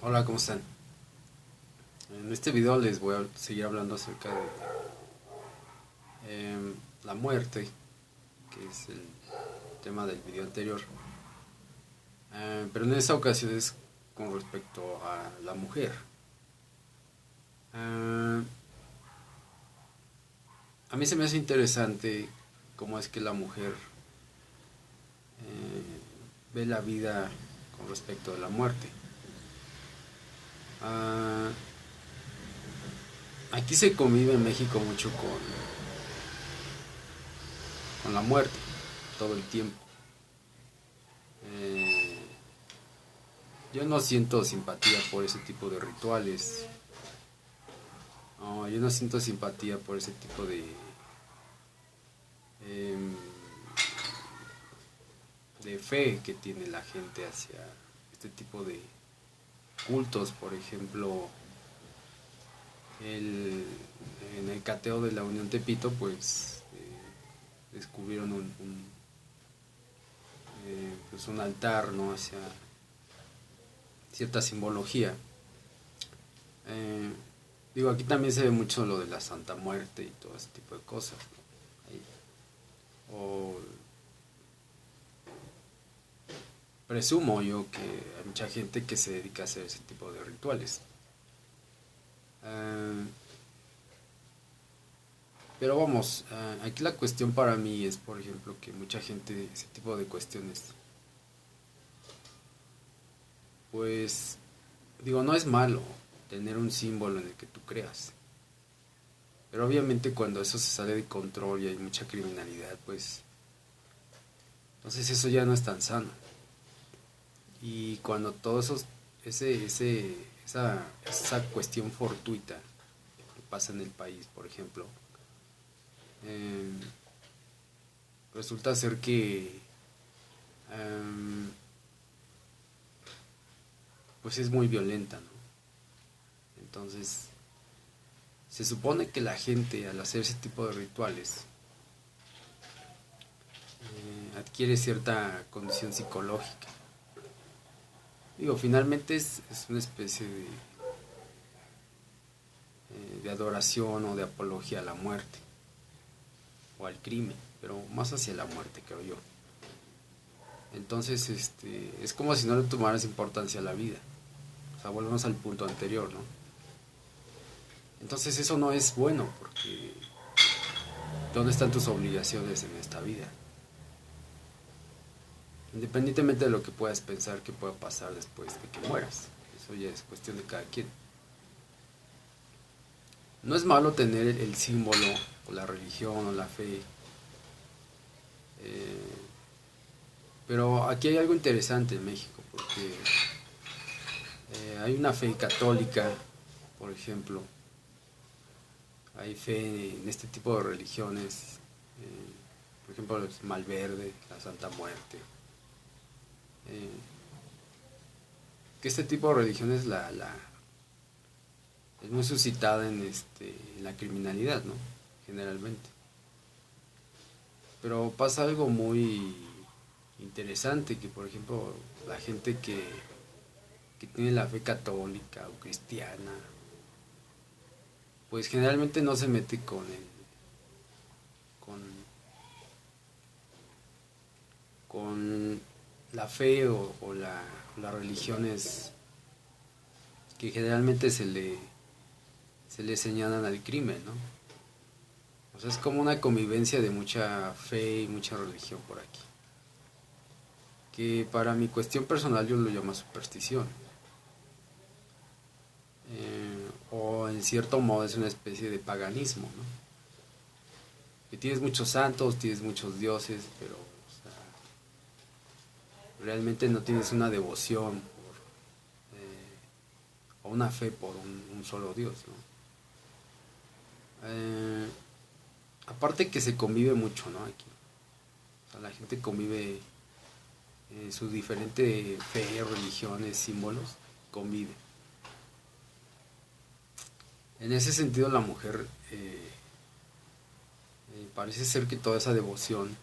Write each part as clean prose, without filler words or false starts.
Hola, ¿cómo están? En este video les voy a seguir hablando acerca de la muerte, que es el tema del video anterior. Pero en esta ocasión es con respecto a la mujer. Eh, a mí se me hace interesante cómo es que la mujer ve la vida con respecto a la muerte. Ah, Aquí se convive en México mucho con la muerte, todo el tiempo. Eh, yo no siento simpatía por ese tipo de rituales. No, yo no siento simpatía por ese tipo em, de fe que tiene la gente hacia este tipo de cultos. Por ejemplo, en el cateo de la Unión Tepito, pues descubrieron pues un altar, ¿no?, hacia cierta simbología. Eh, Digo, aquí también se ve mucho lo de la Santa Muerte y todo ese tipo de cosas, ¿no? Ahí. O presumo yo que hay mucha gente que se dedica a hacer ese tipo de rituales. Eh, pero vamos, aquí la cuestión para mí es, por ejemplo, que mucha gente, ese tipo de cuestiones, pues, digo, no es malo tener un símbolo en el que tú creas. Pero obviamente cuando eso se sale de control y hay mucha criminalidad, pues, entonces eso ya no es tan sano. Y cuando todo eso, esa cuestión fortuita que pasa en el país, por ejemplo, eh, resulta ser que eh, pues es muy violenta, ¿no? Entonces, se supone que la gente al hacer ese tipo de rituales adquiere cierta condición psicológica. Digo, finalmente es una especie de adoración o de apología a la muerte o al crimen, pero más hacia la muerte, creo yo. Entonces, es como si no le tomaras importancia a la vida. O sea, volvemos al punto anterior, ¿no? Entonces eso no es bueno, porque ¿dónde están tus obligaciones en esta vida? Independientemente de lo que puedas pensar que pueda pasar después de que mueras. Eso ya es cuestión de cada quien. No es malo tener el símbolo, o la religión, o la fe. eh, pero aquí hay algo interesante en México, porque hay una fe católica, por ejemplo. Hay fe en este tipo de religiones. Por ejemplo, el Malverde, la Santa Muerte. eh, que este tipo de religiones es muy suscitada en la criminalidad, ¿no? Generalmente. Pero pasa algo muy interesante, que por ejemplo la gente que tiene la fe católica o cristiana, pues generalmente no se mete con, con la fe o las religiones que generalmente se le señalan al crimen, ¿no? O sea, es como una convivencia de mucha fe y mucha religión por aquí. Que para mi cuestión personal yo lo llamo superstición. O en cierto modo es una especie de paganismo, ¿no? Que tienes muchos santos, tienes muchos dioses, pero o sea, realmente no tienes una devoción o una fe por un solo Dios, ¿no? Aparte que se convive mucho, ¿no? Aquí. O sea, la gente convive su diferente fe, religiones, símbolos, convive. En ese sentido la mujer parece ser que toda esa devoción,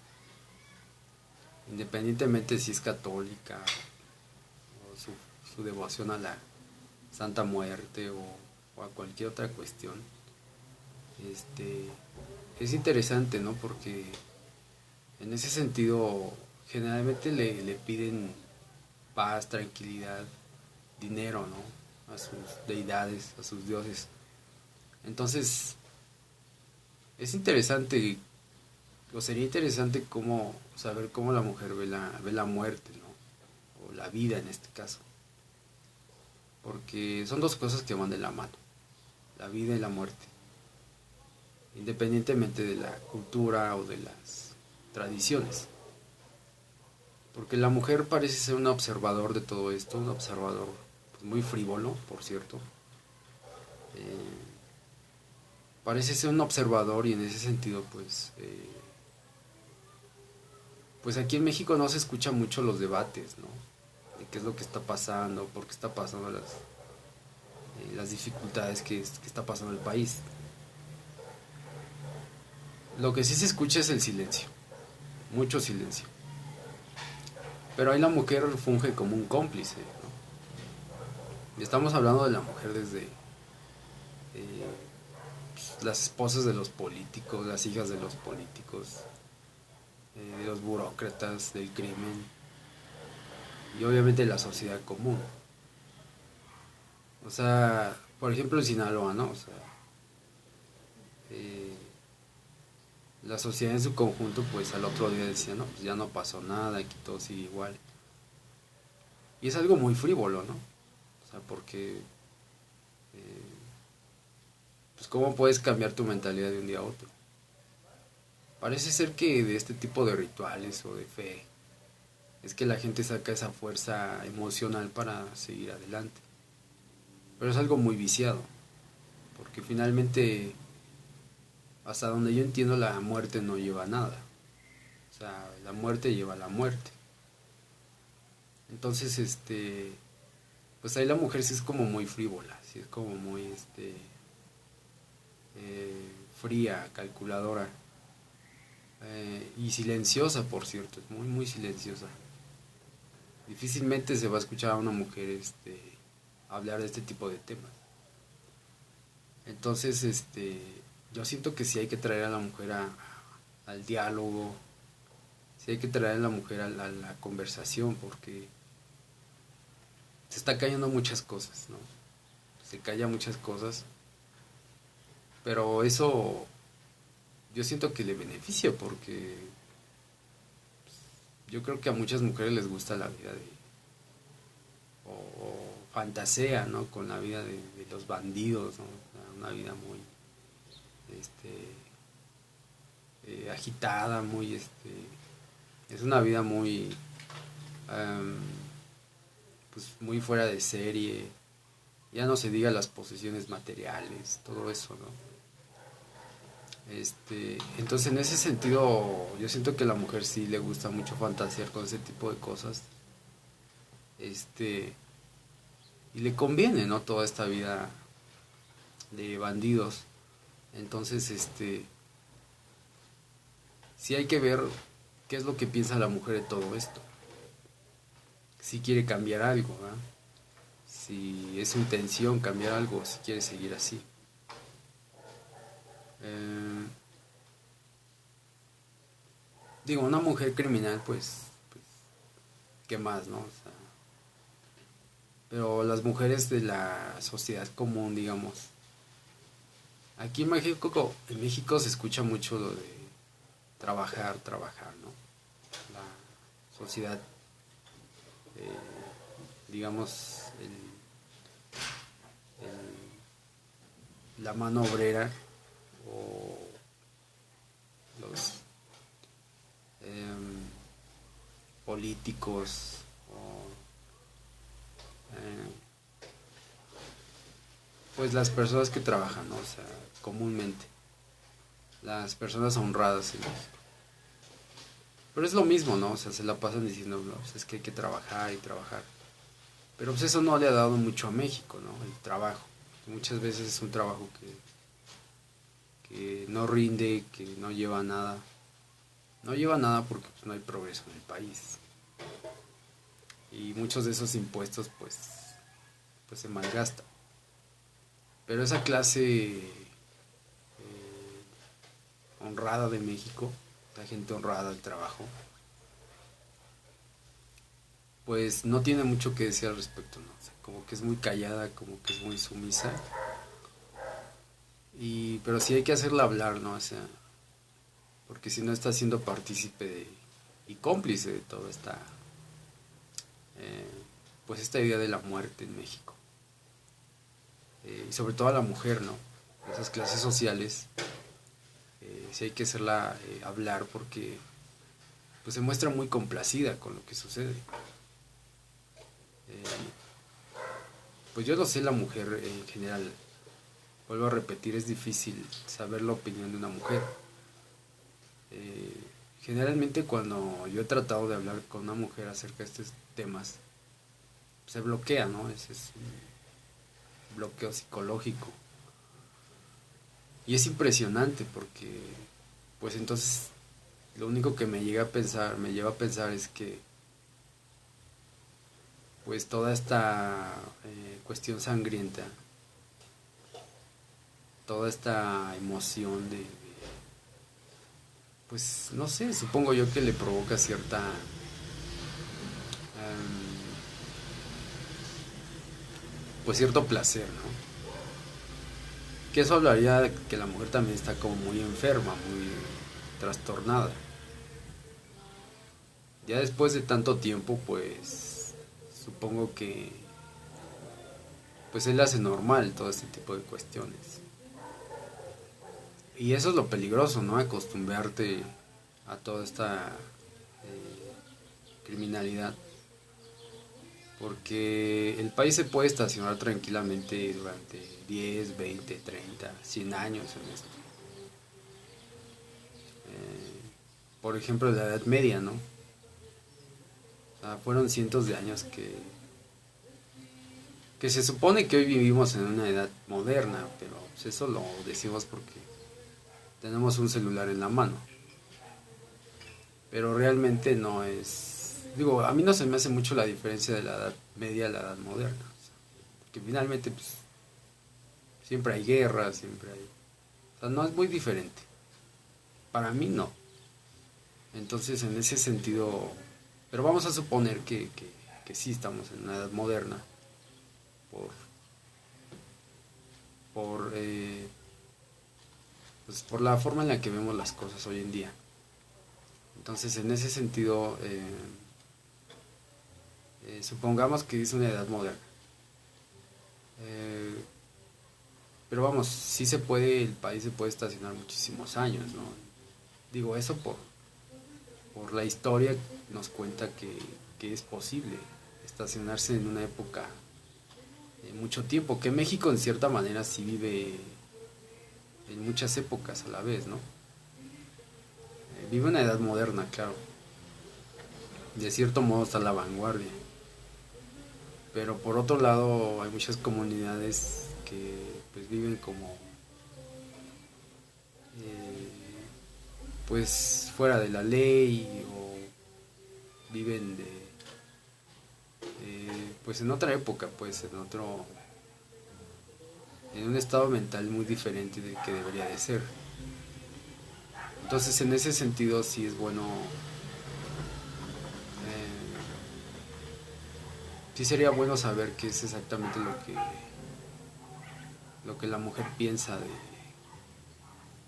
independientemente si es católica o su devoción a Santa Muerte o a cualquier otra cuestión. Es interesante, ¿no? Porque en ese sentido generalmente le piden paz, tranquilidad, dinero, ¿no? A sus deidades, a sus dioses. Entonces, es interesante, o sería interesante cómo saber cómo la mujer ve la muerte, ¿no? O la vida en este caso. Porque son dos cosas que van de la mano, la vida y la muerte. Independientemente de la cultura o de las tradiciones. Porque la mujer parece ser un observador de todo esto, un observador pues, muy frívolo, por cierto. Parece ser un observador y en ese sentido pues aquí en México no se escucha mucho los debates, ¿no? De qué es lo que está pasando, por qué está pasando las dificultades que está pasando el país. Lo que sí se escucha es el silencio, mucho silencio. Pero ahí la mujer funge como un cómplice, ¿no? Y estamos hablando de la mujer desde las esposas de los políticos, las hijas de los políticos, de los burócratas, del crimen y obviamente la sociedad común. O sea, por ejemplo en Sinaloa, ¿no? O sea, eh, la sociedad en su conjunto pues al otro día decía, no, pues ya no pasó nada, aquí todo sigue igual. Y es algo muy frívolo, ¿no? O sea, porque pues cómo puedes cambiar tu mentalidad de un día a otro. Parece ser que de este tipo de rituales o de fe es que la gente saca esa fuerza emocional para seguir adelante. Pero es algo muy viciado, porque finalmente, hasta donde yo entiendo, la muerte no lleva a nada. O sea, la muerte lleva a la muerte. Entonces, pues ahí la mujer sí es como muy frívola, sí es como muy, fría, calculadora. Y silenciosa, por cierto, es muy, muy silenciosa. Difícilmente se va a escuchar a una mujer, hablar de este tipo de temas. Entonces, yo siento que sí hay que traer a la mujer al diálogo, sí hay que traer a la mujer a la conversación, porque se está callando muchas cosas, ¿no? Se calla muchas cosas, pero eso yo siento que le beneficia, porque yo creo que a muchas mujeres les gusta la vida o fantasea, ¿no? Con la vida de los bandidos, ¿no? Una vida muy, este, agitada, muy, es una vida muy, um, pues muy fuera de serie. Ya no se diga las posesiones materiales, todo eso, ¿no? Entonces en ese sentido yo siento que a la mujer sí le gusta mucho fantasear con ese tipo de cosas. Este, y le conviene, ¿no? Toda esta vida de bandidos. Entonces, sí hay que ver qué es lo que piensa la mujer de todo esto. Si quiere cambiar algo, ¿verdad? Si es su intención cambiar algo, si quiere seguir así. Eh, Digo, una mujer criminal, pues ¿qué más, no? O sea, pero las mujeres de la sociedad común, digamos. Aquí en México se escucha mucho lo de trabajar, trabajar, ¿no? La sociedad, digamos, la mano obrera o los políticos o eh, pues las personas que trabajan, ¿no? O sea, comúnmente, las personas honradas en México. Pero es lo mismo, ¿no? O sea, se la pasan diciendo, no, pues es que hay que trabajar y trabajar. Pero pues eso no le ha dado mucho a México, ¿no? El trabajo. Muchas veces es un trabajo que no rinde, que no lleva a nada. No lleva a nada porque pues, no hay progreso en el país. Y muchos de esos impuestos, pues pues se malgasta. Pero esa clase honrada de México, la gente honrada del trabajo, pues no tiene mucho que decir al respecto, ¿no? O sea, como que es muy callada, como que es muy sumisa. Pero sí hay que hacerla hablar, ¿no? O sea, porque si no está siendo partícipe y cómplice de toda esta, eh, pues esta idea de la muerte en México. Y sobre todo a la mujer, ¿no? Esas clases sociales, sí hay que hacerla hablar porque pues se muestra muy complacida con lo que sucede. Pues yo lo sé, la mujer en general, vuelvo a repetir, es difícil saber la opinión de una mujer. Generalmente cuando yo he tratado de hablar con una mujer acerca de estos temas, se bloquea, ¿no? Ese es un bloqueo psicológico. Y es impresionante porque, pues entonces, lo único que me lleva a pensar es que, pues toda esta cuestión sangrienta, toda esta emoción pues no sé, supongo yo que le provoca cierta pues cierto placer, ¿no? Que eso hablaría de que la mujer también está como muy enferma, muy trastornada. Ya después de tanto tiempo, pues supongo que pues él hace normal todo este tipo de cuestiones. Y eso es lo peligroso, ¿no? Acostumbrarte a toda esta criminalidad. Porque el país se puede estacionar tranquilamente durante 10, 20, 30, 100 años en esto. Por ejemplo, la Edad Media, ¿no? O sea, fueron cientos de años que se supone que hoy vivimos en una edad moderna, pero pues eso lo decimos porque tenemos un celular en la mano. Pero realmente no es... Digo, a mí no se me hace mucho la diferencia de la Edad Media a la Edad Moderna. O sea, que finalmente pues, siempre hay guerras, siempre hay... O sea, no es muy diferente. Para mí no. Entonces, en ese sentido... Pero vamos a suponer que sí estamos en una edad moderna por, por pues por la forma en la que vemos las cosas hoy en día. Entonces, en ese sentido, supongamos que es una edad moderna. Eh, pero vamos, sí se puede, el país se puede estacionar muchísimos años, ¿no? Digo, eso por la historia nos cuenta que es posible estacionarse en una época mucho tiempo, que México en cierta manera sí vive en muchas épocas a la vez, ¿no? Vive una edad moderna, claro. De cierto modo está a la vanguardia. Pero por otro lado hay muchas comunidades que pues viven como pues fuera de la ley o viven pues en otra época, pues en un estado mental muy diferente del que debería de ser. Entonces en ese sentido sí es bueno, sí sería bueno saber qué es exactamente lo que la mujer piensa de,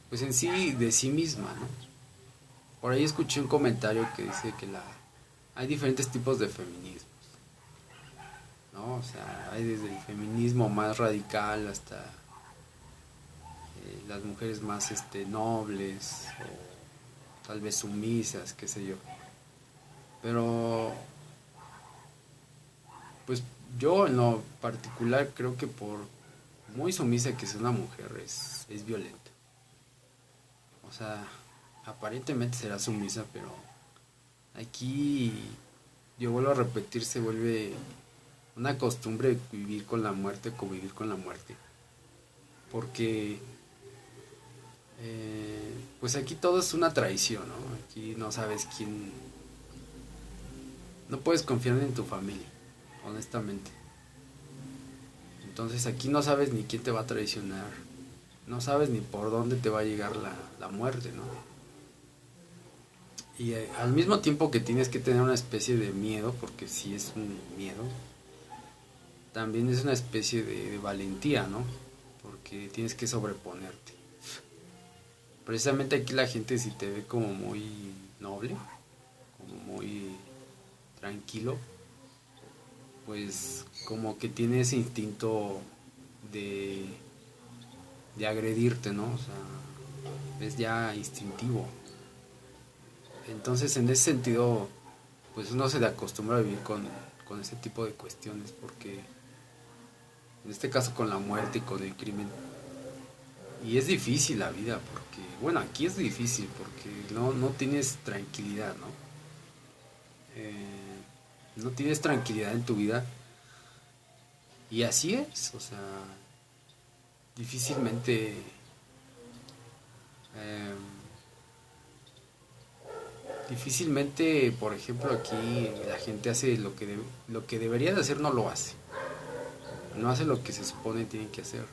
pues en sí, de sí misma, ¿no? Por ahí escuché un comentario que dice que hay diferentes tipos de feminismos, ¿no? O sea, hay desde el feminismo más radical hasta las mujeres más nobles o tal vez sumisas, qué sé yo. Pero pues yo en lo particular creo que por muy sumisa que sea una mujer es violenta. O sea, aparentemente será sumisa, pero aquí, yo vuelvo a repetir, se vuelve una costumbre vivir con la muerte, convivir con la muerte. Porque, pues aquí todo es una traición, ¿no? Aquí no sabes quién... No puedes confiar en tu familia, honestamente. Entonces aquí no sabes ni quién te va a traicionar, no sabes ni por dónde te va a llegar la muerte, ¿no? Y al mismo tiempo que tienes que tener una especie de miedo, porque sí es un miedo, también es una especie de valentía, ¿no? Porque tienes que sobreponerte. Precisamente aquí la gente si te ve como muy noble, como muy tranquilo, pues como que tiene ese instinto de, de agredirte, ¿no? O sea, es ya instintivo. Entonces en ese sentido, pues uno se le acostumbra a vivir con ese tipo de cuestiones, porque en este caso con la muerte y con el crimen, y es difícil la vida, porque, bueno, aquí es difícil, porque no tienes tranquilidad, ¿no? No tienes tranquilidad en tu vida, y así es, o sea, difícilmente eh, difícilmente, por ejemplo, aquí la gente hace lo que debería de hacer, no lo hace. No hace lo que se supone tiene que hacer.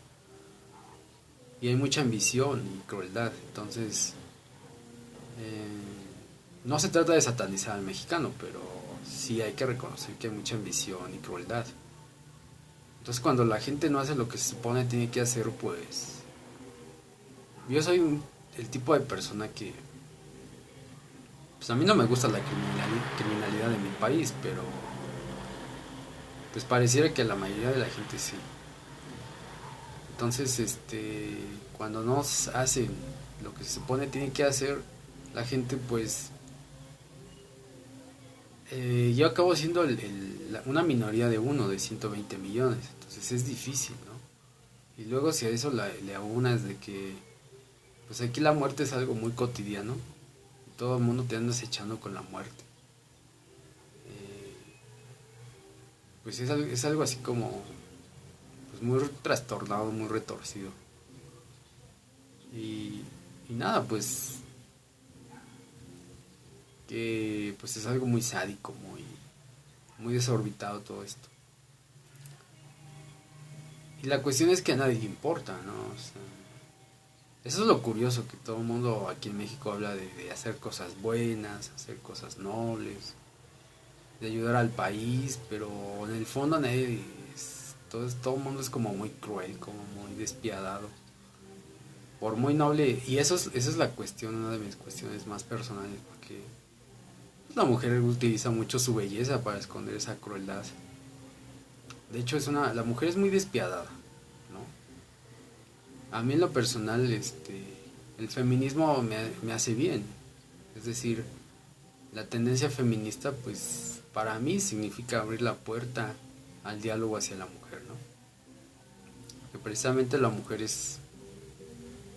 Y hay mucha ambición y crueldad. Entonces, no se trata de satanizar al mexicano, pero sí hay que reconocer que hay mucha ambición y crueldad. Entonces, cuando la gente no hace lo que se supone tiene que hacer, pues... Yo soy el tipo de persona que... Pues a mí no me gusta la criminalidad de mi país, pero... Pues pareciera que a la mayoría de la gente sí. Entonces, cuando no hacen lo que se supone tienen que hacer, la gente pues yo acabo siendo una minoría de uno de 120 millones, entonces es difícil, ¿no? Y luego si a eso le aunas de que pues aquí la muerte es algo muy cotidiano, todo el mundo te andas echando con la muerte, pues es algo así como pues muy trastornado, muy retorcido. Y, y nada, pues que pues es algo muy sádico, muy desorbitado todo esto. Y la cuestión es que a nadie le importa, ¿no? O sea, eso es lo curioso, que todo el mundo aquí en México habla de hacer cosas buenas, hacer cosas nobles, de ayudar al país, pero en el fondo nadie todo el mundo es como muy cruel, como muy despiadado. Por muy noble, y esa es la cuestión, una de mis cuestiones más personales, porque la mujer utiliza mucho su belleza para esconder esa crueldad. De hecho, la mujer es muy despiadada, ¿no? A mí en lo personal, el feminismo me hace bien. Es decir, la tendencia feminista, pues, para mí significa abrir la puerta al diálogo hacia la mujer, ¿no? Que precisamente la mujer es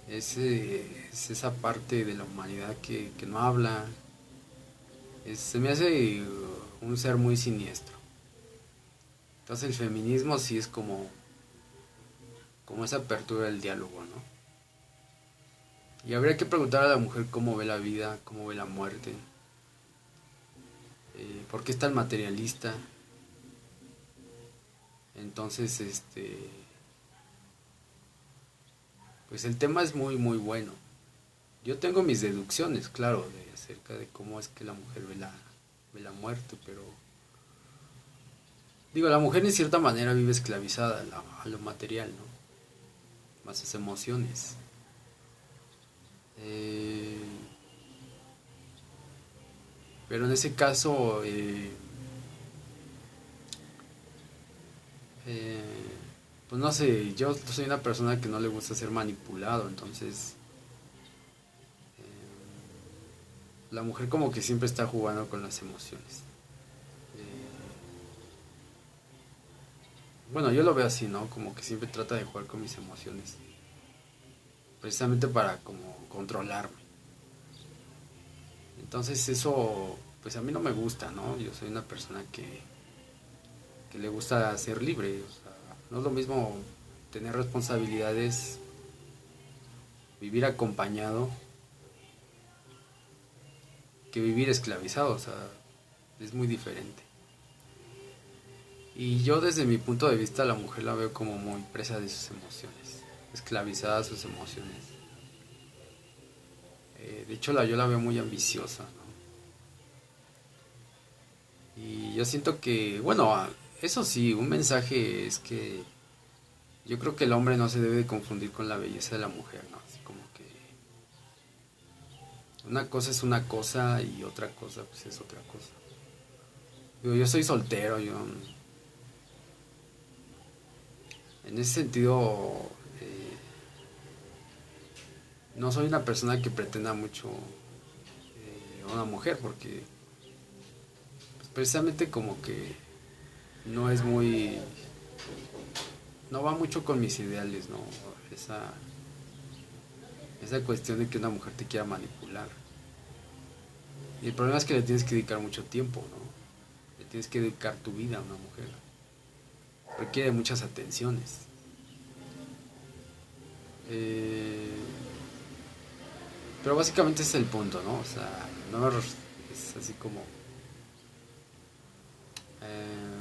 esa parte de la humanidad que no habla. Se me hace un ser muy siniestro. Entonces el feminismo sí es como esa apertura del diálogo, ¿no? Y habría que preguntar a la mujer cómo ve la vida, cómo ve la muerte, por qué es tan materialista. Entonces, pues el tema es muy, muy bueno. Yo tengo mis deducciones, claro, acerca de cómo es que la mujer ve la muerte, pero digo, la mujer en cierta manera vive esclavizada a lo material, ¿no? Más sus emociones. Eh, pero en ese caso, eh, pues no sé, yo soy una persona que no le gusta ser manipulado, entonces la mujer como que siempre está jugando con las emociones. Bueno, yo lo veo así, ¿no? Como que siempre trata de jugar con mis emociones, precisamente para como controlarme. Entonces eso, pues a mí no me gusta, ¿no? Yo soy una persona que le gusta ser libre, o sea, no es lo mismo tener responsabilidades, vivir acompañado, que vivir esclavizado, o sea, es muy diferente. Y yo desde mi punto de vista la mujer la veo como muy presa de sus emociones, esclavizada a sus emociones. De hecho yo la veo muy ambiciosa, ¿no? Y yo siento que, bueno, eso sí, un mensaje es que yo creo que el hombre no se debe de confundir con la belleza de la mujer, ¿no? Así como que una cosa es una cosa y otra cosa pues es otra cosa. Digo, yo soy soltero, yo en ese sentido no soy una persona que pretenda mucho a una mujer porque pues, precisamente como que no es muy, no va mucho con mis ideales, ¿no? Esa, esa cuestión de que una mujer te quiera manipular. Y el problema es que le tienes que dedicar mucho tiempo, ¿no? Le tienes que dedicar tu vida a una mujer. Requiere muchas atenciones. Eh, pero básicamente ese es el punto, ¿no? O sea, no es así como... eh,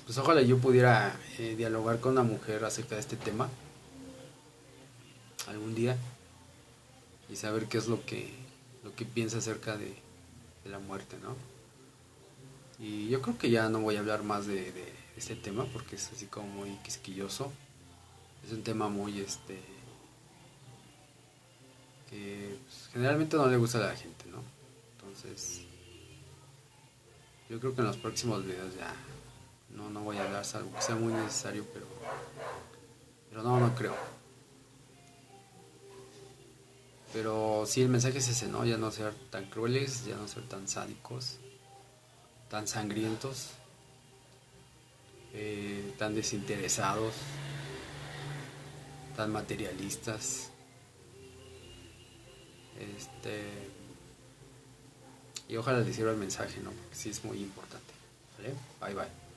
pues ojalá yo pudiera dialogar con una mujer acerca de este tema algún día y saber qué es lo que piensa acerca de la muerte, ¿no? Y yo creo que ya no voy a hablar más de este tema porque es así como muy quisquilloso. Es un tema muy, que pues, generalmente no le gusta a la gente, ¿no? Entonces, yo creo que en los próximos videos ya no voy a hablar, salvo que sea muy necesario, pero no creo. Pero sí, el mensaje es ese, ¿no? Ya no ser tan crueles, ya no ser tan sádicos, tan sangrientos, tan desinteresados, tan materialistas. Este, y ojalá les sirva el mensaje, ¿no? Porque sí es muy importante. ¿Vale? Bye bye.